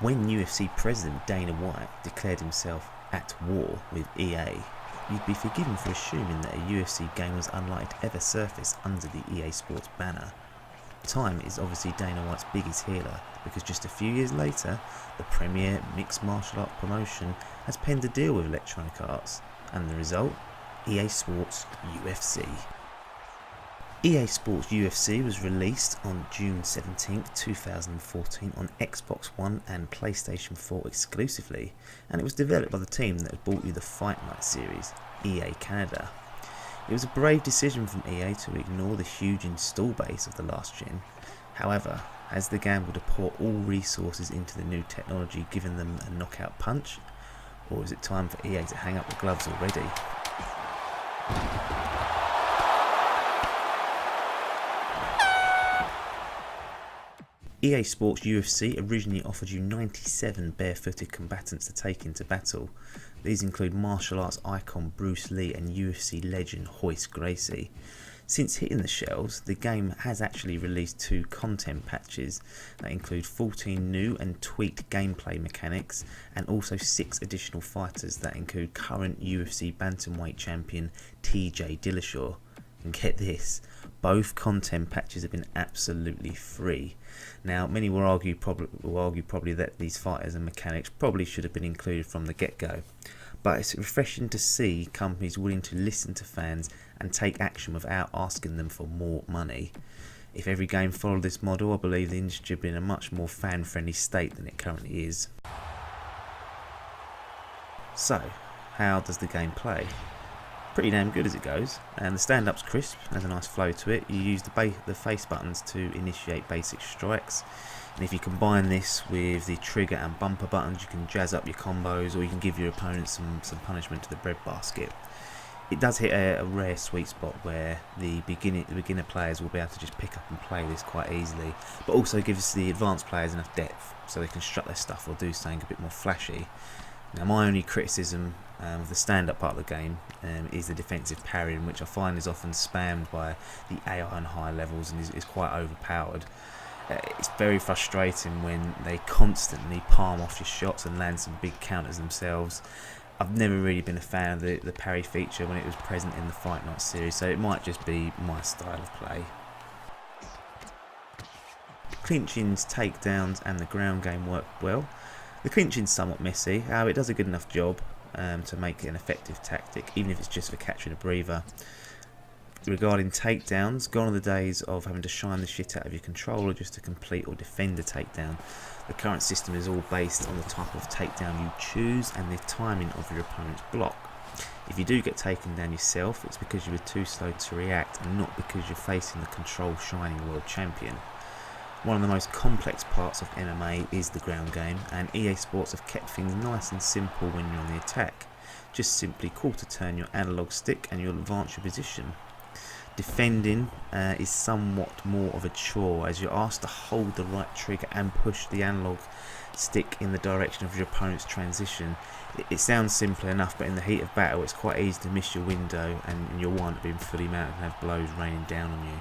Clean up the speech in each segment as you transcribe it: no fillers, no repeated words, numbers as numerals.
When UFC President Dana White declared himself at war with EA, you'd be forgiven for assuming that a UFC game was unlikely to ever surface under the EA Sports banner. Time is obviously Dana White's biggest healer, because just a few years later, the premier mixed martial art promotion has penned a deal with Electronic Arts, and the result? EA Sports UFC. EA Sports UFC was released on June 17, 2014 on Xbox One and PlayStation 4 exclusively, and it was developed by the team that had brought you the Fight Night series, EA Canada. It was a brave decision from EA to ignore the huge install base of the last gen. However, has the gamble to pour all resources into the new technology given them a knockout punch? Or is it time for EA to hang up the gloves already? EA Sports UFC originally offered you 97 barefooted combatants to take into battle. These include martial arts icon Bruce Lee and UFC legend Royce Gracie. Since hitting the shelves, the game has actually released 2 content patches that include 14 new and tweaked gameplay mechanics, and also 6 additional fighters that include current UFC bantamweight champion TJ Dillashaw. And get this, both content patches have been absolutely free. Now, many will argue probably that these fighters and mechanics probably should have been included from the get-go, but it's refreshing to see companies willing to listen to fans and take action without asking them for more money. If every game followed this model, I believe the industry would be in a much more fan-friendly state than it currently is. So, how does the game play? Pretty damn good as it goes, and the stand-up's crisp, has a nice flow to it. You use the face buttons to initiate basic strikes, and if you combine this with the trigger and bumper buttons, you can jazz up your combos, or you can give your opponent some punishment to the breadbasket. It does hit a rare sweet spot where the beginner players will be able to just pick up and play this quite easily, but also gives the advanced players enough depth so they can strut their stuff or do something a bit more flashy. Now, my only criticism of the stand-up part of the game is the defensive parrying, which I find is often spammed by the AI on high levels and is quite overpowered. It's very frustrating when they constantly palm off your shots and land some big counters themselves. I've never really been a fan of the parry feature when it was present in the Fight Night series, so it might just be my style of play. Clinchings, takedowns and the ground game work well. The clinching's somewhat messy, however it does a good enough job to make it an effective tactic, even if it's just for catching a breather. Regarding takedowns, gone are the days of having to shine the shit out of your controller just to complete or defend a takedown. The current system is all based on the type of takedown you choose and the timing of your opponent's block. If you do get taken down yourself, it's because you were too slow to react and not because you're facing the Control Shining World Champion. One of the most complex parts of MMA is the ground game, and EA Sports have kept things nice and simple when you're on the attack. Just simply quarter turn your analog stick and you'll advance your position. Defending is somewhat more of a chore, as you're asked to hold the right trigger and push the analog stick in the direction of your opponent's transition. It sounds simple enough, but in the heat of battle it's quite easy to miss your window and you'll wind up being fully mounted and have blows raining down on you.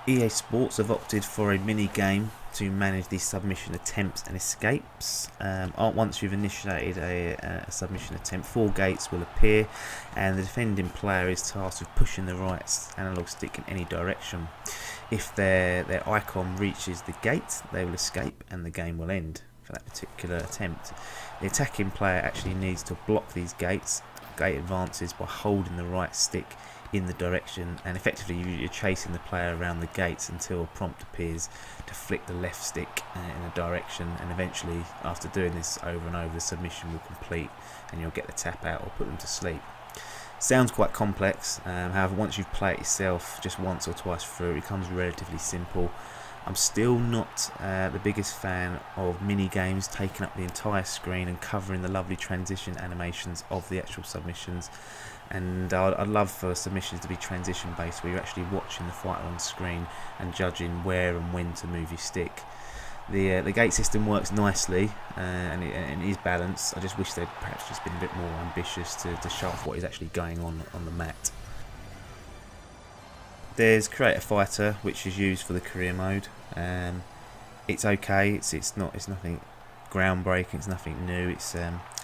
EA Sports have opted for a mini-game to manage the submission attempts and escapes. Once you've initiated a submission attempt, 4 gates will appear and the defending player is tasked with pushing the right analog stick in any direction. If their icon reaches the gate, they will escape and the game will end for that particular attempt. The attacking player actually needs to block these gate advances by holding the right stick in the direction, and effectively you're chasing the player around the gates until a prompt appears to flick the left stick in a direction, and eventually after doing this over and over the submission will complete and you'll get the tap out or put them to sleep. Sounds quite complex, however once you've played it yourself just once or twice through it becomes relatively simple. I'm still not the biggest fan of mini games taking up the entire screen and covering the lovely transition animations of the actual submissions, and I'd love for submissions to be transition based where you're actually watching the fighter on screen and judging where and when to move your stick. The gate system works nicely and it is balanced. I just wish they'd perhaps just been a bit more ambitious to show off what is actually going on the mat. There's Create a Fighter, which is used for the career mode. It's okay. It's nothing groundbreaking, it's nothing new, it's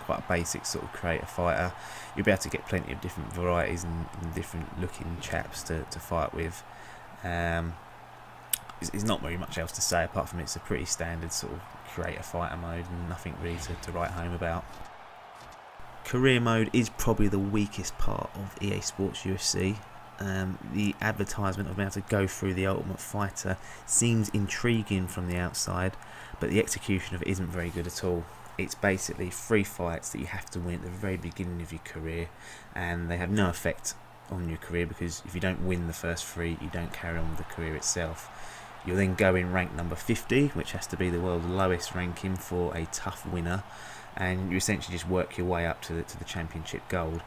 quite a basic sort of creator fighter. You'll be able to get plenty of different varieties and different looking chaps to fight with. There's not very much else to say apart from it's a pretty standard sort of creator fighter mode and nothing really to write home about. Career mode is probably the weakest part of EA Sports UFC. The advertisement of being able to go through the Ultimate Fighter seems intriguing from the outside, but the execution of it isn't very good at all. It's basically 3 fights that you have to win at the very beginning of your career, and they have no effect on your career because if you don't win the first 3, you don't carry on with the career itself. You'll then go in rank number 50, which has to be the world's lowest ranking for a tough winner, and you essentially just work your way up to the championship gold.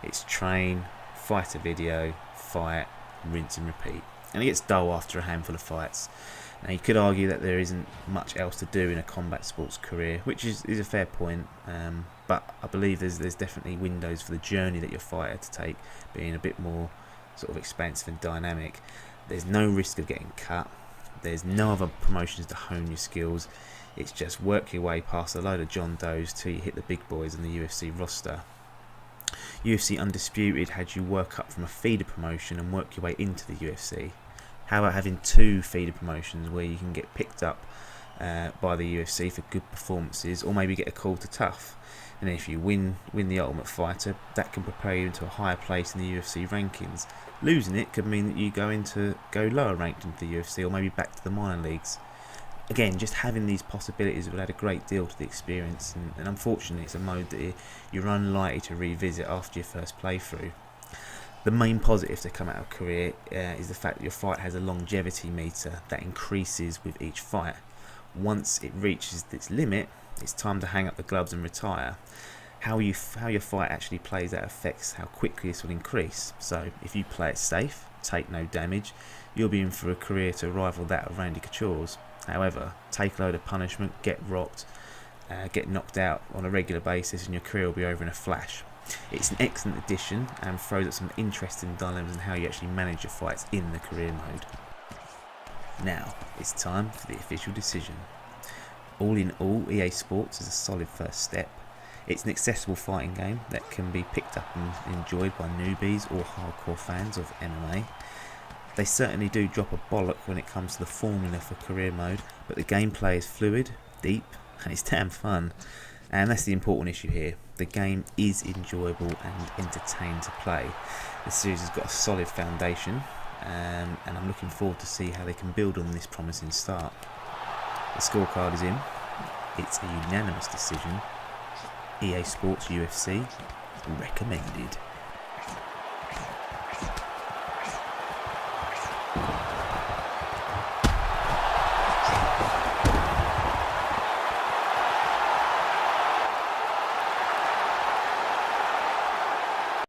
It's train, fight a video, fight, rinse and repeat. And it gets dull after a handful of fights. Now you could argue that there isn't much else to do in a combat sports career, which is a fair point, but I believe there's definitely windows for the journey that you're fighter to take being a bit more sort of expansive and dynamic. There's no risk of getting cut. There's no other promotions to hone your skills. It's just work your way past a load of John Does till you hit the big boys in the UFC roster. UFC Undisputed had you work up from a feeder promotion and work your way into the UFC. How about having 2 feeder promotions where you can get picked up by the UFC for good performances, or maybe get a call to tough? And if you win the Ultimate Fighter, that can prepare you into a higher place in the UFC rankings. Losing it could mean that you go lower ranked into the UFC, or maybe back to the minor leagues. Again, just having these possibilities would add a great deal to the experience, and unfortunately it's a mode that you're unlikely to revisit after your first playthrough. The main positive to come out of career is the fact that your fight has a longevity meter that increases with each fight. Once it reaches its limit, it's time to hang up the gloves and retire. How your fight actually plays out affects how quickly this will increase. So if you play it safe, take no damage, you'll be in for a career to rival that of Randy Couture's. However, take a load of punishment, get rocked, get knocked out on a regular basis, and your career will be over in a flash. It's an excellent addition and throws up some interesting dilemmas in how you actually manage your fights in the career mode. Now, it's time for the official decision. All in all, EA Sports is a solid first step. It's an accessible fighting game that can be picked up and enjoyed by newbies or hardcore fans of MMA. They certainly do drop a bollock when it comes to the formula for career mode, but the gameplay is fluid, deep, and it's damn fun. And that's the important issue here. The game is enjoyable and entertaining to play. The series has got a solid foundation, and I'm looking forward to see how they can build on this promising start. The scorecard is in. It's a unanimous decision. EA Sports UFC recommended.